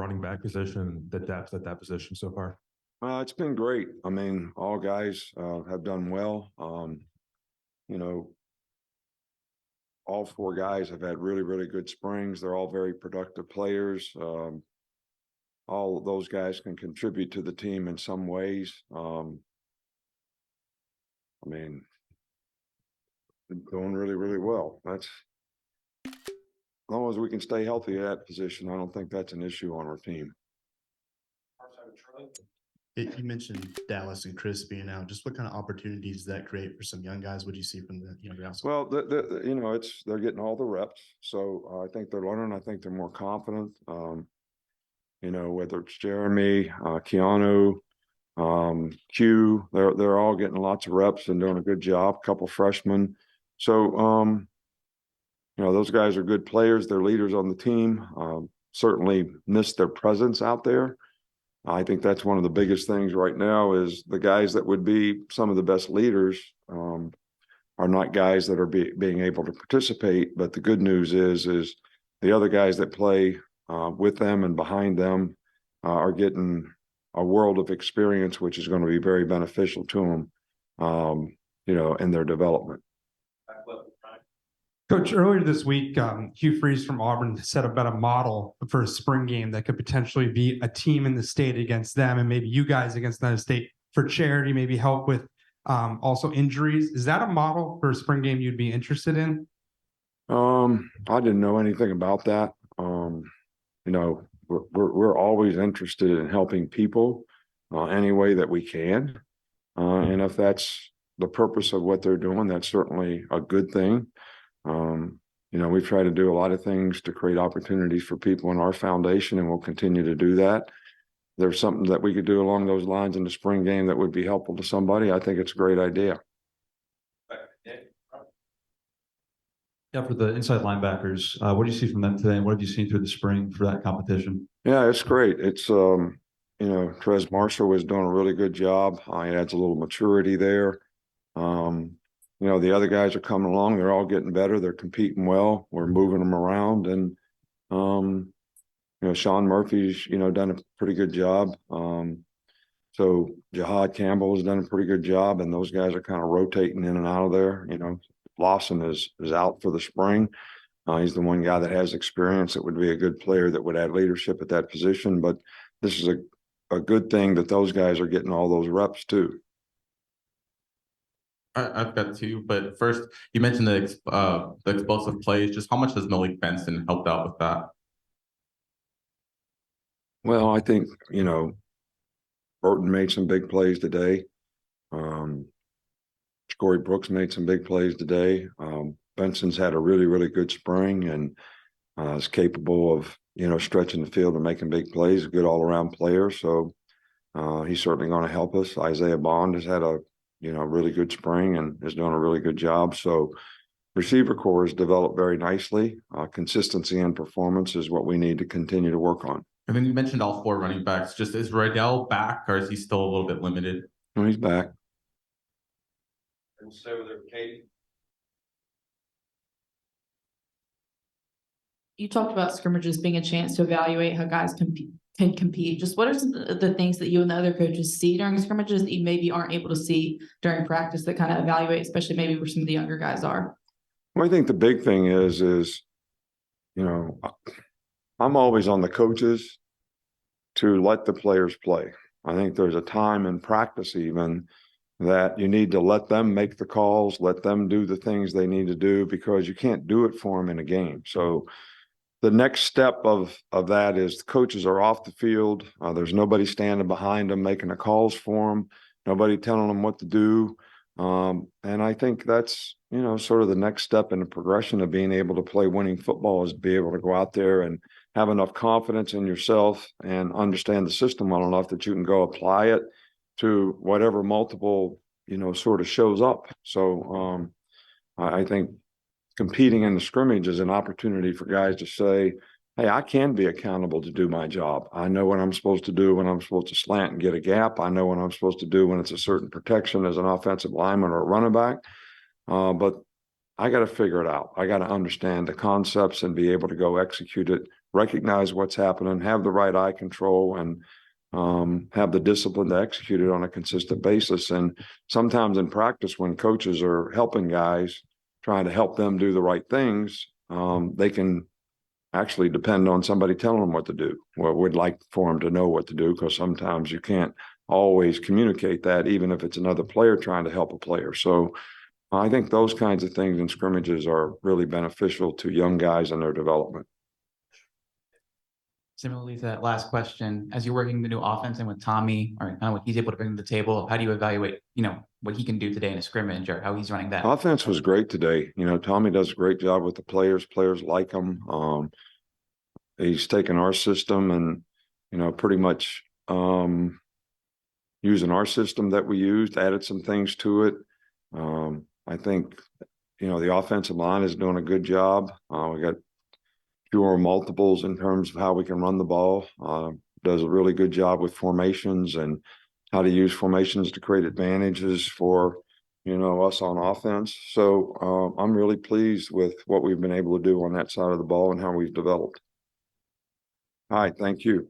running back position, the depth at that position so far? It's been great. I mean, all guys have done well. You know, all four guys have had really, really good springs. They're all very productive players. All of those guys can contribute to the team in some ways. I mean, they're doing really, really well. That's as long as we can stay healthy at that position, I don't think that's an issue on our team. You mentioned Dallas and Chris being out. Just what kind of opportunities does that create for some young guys? What do you see from the young guys? Well, you know, they're getting all the reps, so I think they're learning. I think they're more confident. You know, whether it's Jeremy, Keanu, Hugh, they're all getting lots of reps and doing a good job. A couple freshmen, so you know, those guys are good players. They're leaders on the team. Certainly miss their presence out there. I think that's one of the biggest things right now is the guys that would be some of the best leaders are not guys that are being able to participate. But the good news is the other guys that play with them and behind them are getting a world of experience, which is going to be very beneficial to them, you know, in their development. Coach, earlier this week, Hugh from Auburn set about a model for a spring game that could potentially be a team in the state against them and maybe you guys against another state for charity, maybe help with also injuries. Is that a model for a spring game you'd be interested in? I didn't know anything about that. You know, we're always interested in helping people any way that we can. And if that's the purpose of what they're doing, that's certainly a good thing. You know, we try to do a lot of things to create opportunities for people in our foundation, and we'll continue to do that. There's something that we could do along those lines in the spring game that would be helpful to somebody. I think it's a great idea. Yeah, for the inside linebackers, what do you see from them today, and what have you seen through the spring for that competition? Yeah, it's great. It's you know, Trez Marshall was doing a really good job. He adds a little maturity there. You know, the other guys are coming along. They're all getting better. They're competing well. We're moving them around, and you know, Sean Murphy's, you know, done a pretty good job. So Jihad Campbell has done a pretty good job, and those guys are kind of rotating in and out of there. You know, Lawson is out for the spring. He's the one guy that has experience that would be a good player that would add leadership at that position. But this is a good thing that those guys are getting all those reps too. I've got two, but first you mentioned the explosive plays. Just how much has Malik Benson helped out with that? Well, I think, you know, Burton made some big plays today. Corey Brooks made some big plays today. Benson's had a really, really good spring and is capable of, you know, stretching the field and making big plays. A good all-around player, so he's certainly going to help us. Isaiah Bond has had a, you know, really good spring and is doing a really good job. So receiver corps has developed very nicely. Consistency and performance is what we need to continue to work on. And then you mentioned all four running backs. Just is Roydell back, or is he still a little bit limited? No, he's back. We'll stay with her, Katie. You talked about scrimmages being a chance to evaluate how guys can compete. Just what are some of the things that you and the other coaches see during scrimmages that you maybe aren't able to see during practice that kind of evaluate, especially maybe where some of the younger guys are? Well, I think the big thing is, you know, I'm always on the coaches to let the players play. I think there's a time in practice even that you need to let them make the calls, let them do the things they need to do, because you can't do it for them in a game. So the next step of that is the coaches are off the field. There's nobody standing behind them making the calls for them, nobody telling them what to do. And I think that's, you know, sort of the next step in the progression of being able to play winning football, is be able to go out there and have enough confidence in yourself and understand the system well enough that you can go apply it to whatever multiple, you know, sort of shows up. So I think competing in the scrimmage is an opportunity for guys to say, hey, I can be accountable to do my job. I know what I'm supposed to do when I'm supposed to slant and get a gap. I know what I'm supposed to do when it's a certain protection as an offensive lineman or a running back. But I got to figure it out. I got to understand the concepts and be able to go execute it, recognize what's happening, have the right eye control, and have the discipline to execute it on a consistent basis. And sometimes in practice, when coaches are helping guys, trying to help them do the right things, they can actually depend on somebody telling them what to do. Well, we'd like for them to know what to do, because sometimes you can't always communicate that, even if it's another player trying to help a player. So I think those kinds of things in scrimmages are really beneficial to young guys and their development. Similarly to that last question, as you're working the new offense and with Tommy, or kind of what he's able to bring to the table, how do you evaluate, what he can do today in a scrimmage or how he's running that? Offense was great today. Tommy does a great job with the players. Players like him. He's taken our system and, pretty much using our system that we used, added some things to it. I think, the offensive line is doing a good job. We got fewer multiples in terms of how we can run the ball. Does a really good job with formations and how to use formations to create advantages for, us on offense. So I'm really pleased with what we've been able to do on that side of the ball and how we've developed. All right, thank you.